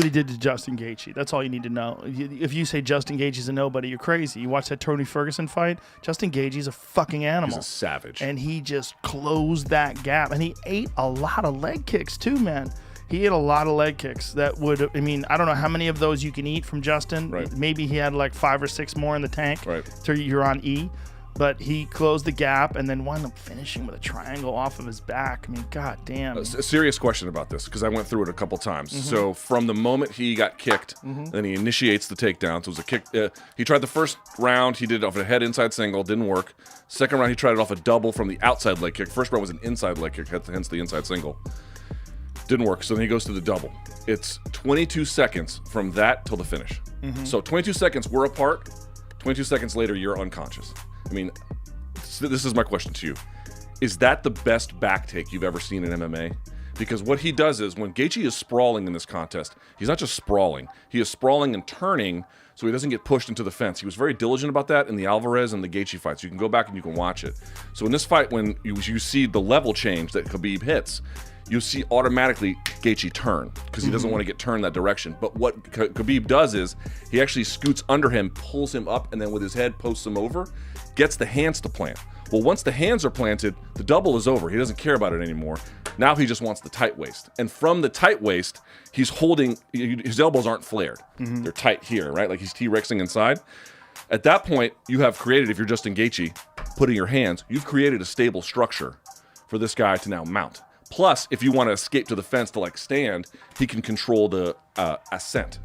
what he did to Justin Gaethje. That's all you need to know. If you say Justin Gaethje's a nobody, you're crazy. You watch that Tony Ferguson fight, Justin Gaethje's a fucking animal. He's a savage. And he just closed that gap. And he ate a lot of leg kicks too, man. He ate a lot of leg kicks that would, I mean, I don't know how many of those you can eat from Justin. Right. Maybe he had like 5 or 6 more in the tank. Right. So you're on E. But he closed the gap and then wound up finishing with a triangle off of his back. I mean, god damn. A serious question about this, because I went through it a couple times. So from the moment he got kicked, then he initiates the takedown. So it was a kick. He tried the first round. He did it off a head inside single. Didn't work. Second round, he tried it off a double from the outside leg kick. First round was an inside leg kick, hence the inside single. Didn't work. So then he goes to the double. It's 22 seconds from that till the finish. So 22 seconds, we're apart. 22 seconds later, you're unconscious. I mean, this is my question to you. Is that the best back take you've ever seen in MMA? Because what he does is, when Gaethje is sprawling in this contest, he's not just sprawling. He is sprawling and turning so he doesn't get pushed into the fence. He was very diligent about that in the Alvarez and the Gaethje fights. You can go back and you can watch it. So in this fight, when you see the level change that Khabib hits, you see automatically Gaethje turn because he doesn't want to get turned that direction. But what Khabib does is he actually scoots under him, pulls him up, and then with his head posts him over, gets the hands to plant. Well, once the hands are planted, the double is over. He doesn't care about it anymore. Now he just wants the tight waist. And from the tight waist, he's holding, his elbows aren't flared. They're tight here, right? Like he's T-Rexing inside. At that point, you have created, if you're Justin Gaethje, putting your hands, you've created a stable structure for this guy to now mount. Plus, if you want to escape to the fence to like stand, he can control the ascent.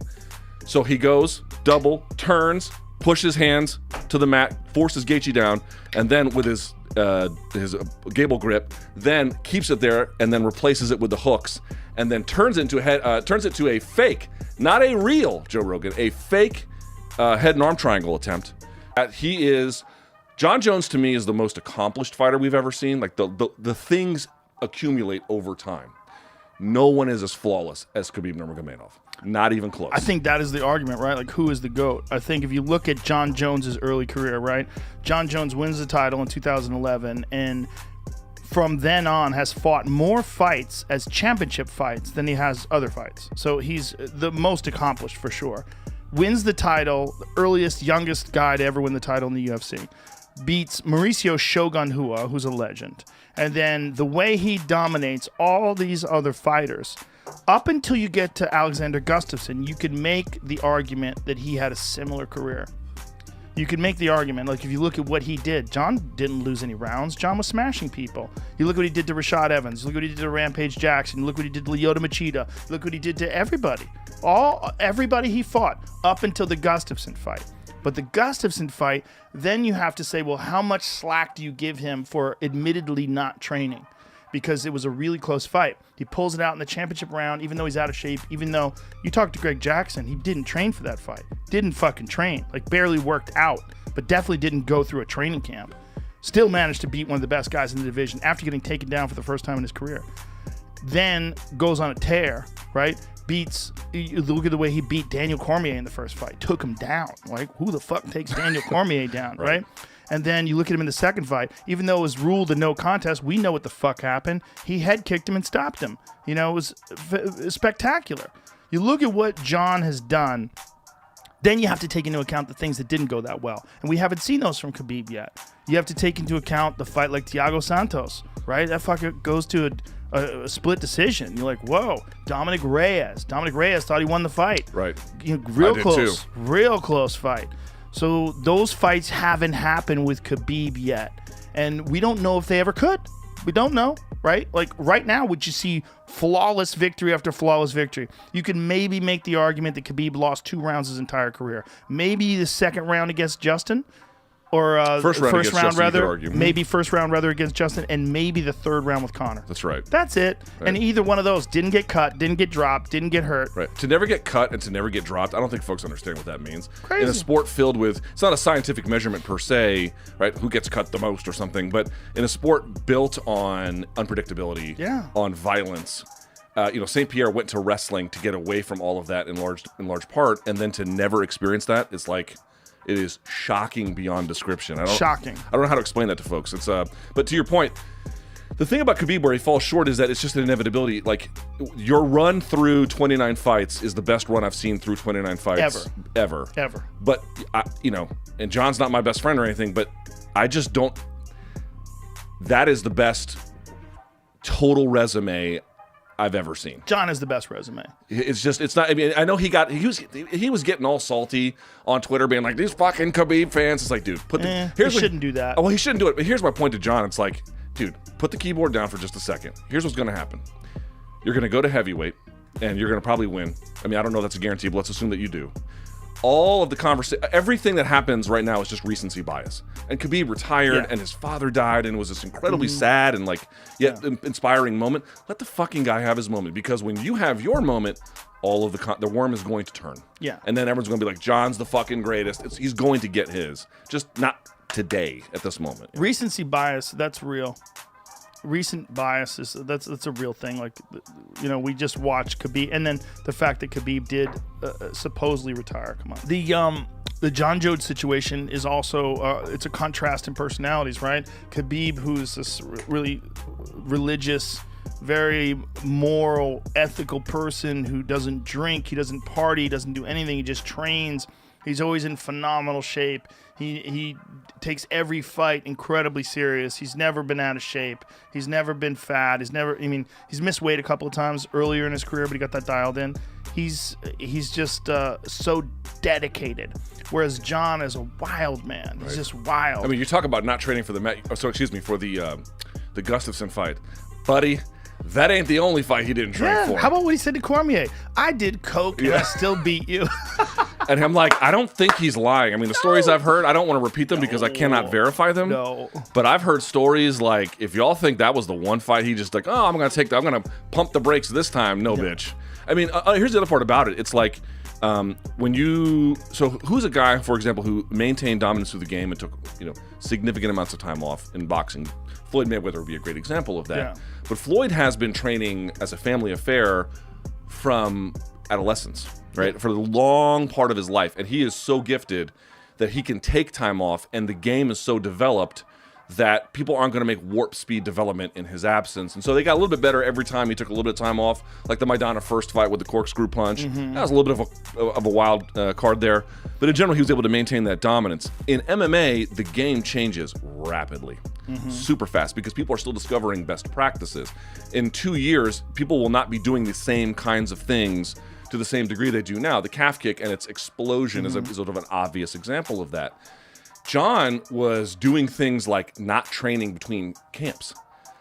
So he goes, double, turns, pushes hands to the mat, forces Gaethje down, and then with his gable grip, then keeps it there and then replaces it with the hooks, and then turns it to a fake, not a real Joe Rogan, a fake head and arm triangle attempt. Jon Jones to me is the most accomplished fighter we've ever seen. Like the things accumulate over time. No one is as flawless as Khabib Nurmagomedov. Not even close. I think that is the argument, right? Like, who is the GOAT? I think if you look at Jon Jones's early career, right? Jon Jones wins the title in 2011, and from then on has fought more fights as championship fights than he has other fights. So he's the most accomplished for sure. Wins the title, the earliest, youngest guy to ever win the title in the UFC. Beats Mauricio Shogun Rua, who's a legend. And then the way he dominates all these other fighters, up until you get to Alexander Gustafsson, you could make the argument that he had a similar career. You could make the argument, like if you look at what he did, Jon didn't lose any rounds. Jon was smashing people. You look what he did to Rashad Evans. You look what he did to Rampage Jackson. You look what he did to Lyoto Machida. You look what he did to everybody. Everybody he fought up until the Gustafsson fight. But the Gustafsson fight, then you have to say, well, how much slack do you give him for admittedly not training? Because it was a really close fight. He pulls it out in the championship round, even though he's out of shape, even though you talk to Greg Jackson, he didn't train for that fight. Didn't fucking train. Like, barely worked out, but definitely didn't go through a training camp. Still managed to beat one of the best guys in the division after getting taken down for the first time in his career. Then goes on a tear, right? Look at the way he beat Daniel Cormier in the first fight. Took him down. Like, who the fuck takes Daniel Cormier down, right? And then you look at him in the second fight. Even though it was ruled a no contest, we know what the fuck happened. He head kicked him and stopped him. You know, it was spectacular. You look at what Jon has done, then you have to take into account the things that didn't go that well. And we haven't seen those from Khabib yet. You have to take into account the fight like Thiago Santos, right? That fucker goes to a split decision. You're like, whoa, Dominic Reyes. Dominic Reyes thought he won the fight. Right. You know, real close fight. So those fights haven't happened with Khabib yet. And we don't know if they ever could. We don't know, right? Like right now, would you see flawless victory after flawless victory? You could maybe make the argument that Khabib lost 2 rounds his entire career. Maybe the second round against Justin. Or first round rather, maybe first round rather against Justin, and maybe the third round with Conor. That's right. That's it. Right. And either one of those didn't get cut, didn't get dropped, didn't get hurt. Right. To never get cut and to never get dropped, I don't think folks understand what that means. Crazy. In a sport filled with, it's not a scientific measurement per se, right? Who gets cut the most or something, but in a sport built on unpredictability, on violence. St. Pierre went to wrestling to get away from all of that in large part, and then to never experience that, it's like. It is shocking beyond description. I don't know how to explain that to folks. But to your point, The thing about Khabib where he falls short is that it's just an inevitability. Like, your run through 29 fights is the best run I've seen through 29 fights. Ever. But, and John's not my best friend or anything, but I just don't... That is the best total resume I've ever seen. Jon is the best resume. It's not, I mean, I know he was getting all salty on Twitter being like, these fucking Khabib fans. It's like, dude, he shouldn't do that. Oh, well, he shouldn't do it. But here's my point to Jon. It's like, dude, put the keyboard down for just a second. Here's what's going to happen. You're going to go to heavyweight, and you're going to probably win. I mean, I don't know if that's a guarantee, but let's assume that you do. All of the conversation, everything that happens right now is just recency bias. And Khabib retired, and his father died, and it was this incredibly sad and yet inspiring moment. Let the fucking guy have his moment, because when you have your moment, all of the worm is going to turn. Yeah. And then everyone's going to be like, Jon's the fucking greatest. He's going to get his, just not today at this moment. Recency bias, that's real. Recent bias that's a real thing. Like, we just watched Khabib, and then the fact that Khabib did supposedly retire. Come on, the Jon Jones situation is also it's a contrast in personalities, right? Khabib, who's this really religious, very moral, ethical person who doesn't drink, he doesn't party, doesn't do anything, he just trains. He's always in phenomenal shape. He takes every fight incredibly serious. He's never been out of shape. He's never been fat. He's missed weight a couple of times earlier in his career, but he got that dialed in. He's just so dedicated. Whereas Jon is a wild man. He's just wild. I mean, you talk about not training for the Gustafsson fight, buddy. That ain't the only fight he didn't train for. How about what he said to Cormier? I did coke and I still beat you. And I'm like, I don't think he's lying. I mean, the stories I've heard, I don't want to repeat them because I cannot verify them. No. But I've heard stories like, if y'all think that was the one fight, he just like, oh, I'm going to pump the brakes this time. No, bitch. I mean, here's the other part about it. It's like, who's a guy, for example, who maintained dominance through the game and took, significant amounts of time off in boxing? Floyd Mayweather would be a great example of that. Yeah. But Floyd has been training as a family affair from adolescence, right? For the long part of his life. And he is so gifted that he can take time off, and the game is so developed that people aren't going to make warp speed development in his absence. And so they got a little bit better every time he took a little bit of time off, like the Maidana first fight with the corkscrew punch. That was a little bit of a wild card there. But in general, he was able to maintain that dominance. In MMA, the game changes rapidly, super fast, because people are still discovering best practices. In 2 years, people will not be doing the same kinds of things to the same degree they do now. The calf kick and its explosion is sort of an obvious example of that. Jon was doing things like not training between camps.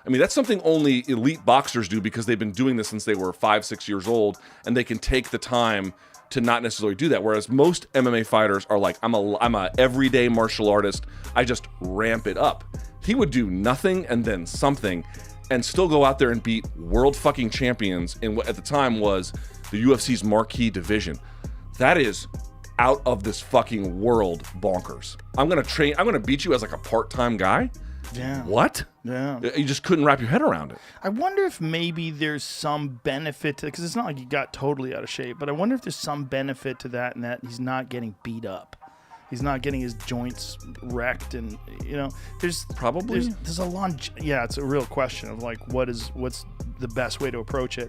I mean, that's something only elite boxers do because they've been doing this since they were 5-6 years old, and they can take the time to not necessarily do that. Whereas most MMA fighters are like, I'm a everyday martial artist. I just ramp it up. He would do nothing and then something and still go out there and beat world fucking champions in what at the time was the UFC's marquee division. That is out of this fucking world bonkers. I'm gonna beat you as like a part-time guy? Yeah. What? Yeah. You just couldn't wrap your head around it. I wonder if maybe there's some benefit to, because it's not like he got totally out of shape, but I wonder if there's some benefit to that, and that he's not getting beat up. He's not getting his joints wrecked, and there's probably there's a long, it's a real question of like what's the best way to approach it.